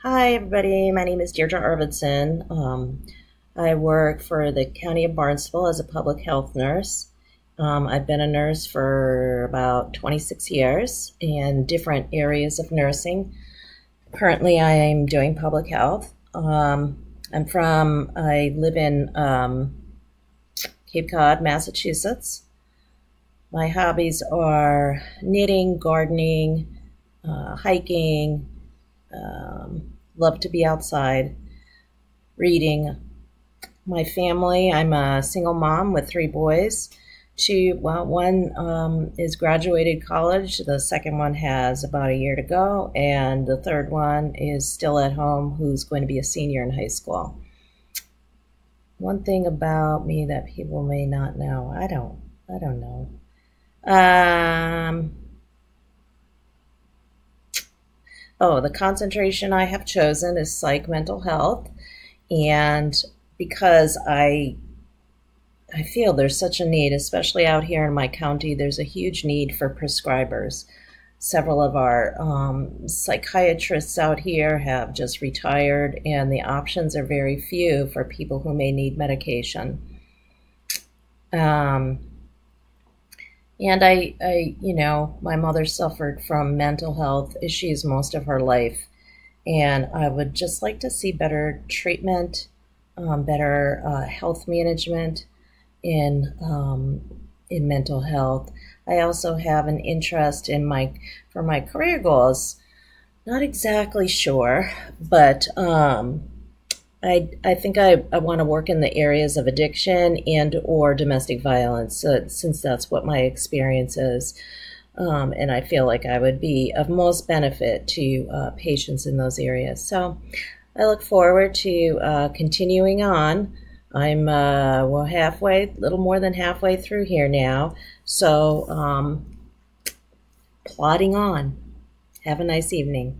Hi, everybody. My name is Deirdre Arvidsson. I work for the County of Barnstable as a public health nurse. I've been a nurse for about 26 years in different areas of nursing. Currently, I am doing public health. I live in Cape Cod, Massachusetts. My hobbies are knitting, gardening, hiking, love to be outside, reading. My family, I'm a single mom with three boys. One is graduated college, the second one has about a year to go, and the third one is still at home who's going to be a senior in high school. One thing about me that people may not know, I don't know. Um, the concentration I have chosen is psych mental health, and because I feel there's such a need, especially out here in my county. There's a huge need for prescribers. Several of our psychiatrists out here have just retired, and the options are very few for people who may need medication. Um, and my mother suffered from mental health issues most of her life, and I would just like to see better treatment, better health management in mental health. I also have an interest in my career goals. Not exactly sure, but I think I want to work in the areas of addiction and or domestic violence, since that's what my experience is. And I feel like I would be of most benefit to patients in those areas. So I look forward to continuing on. I'm halfway, little more than halfway through here now. So plodding on. Have a nice evening.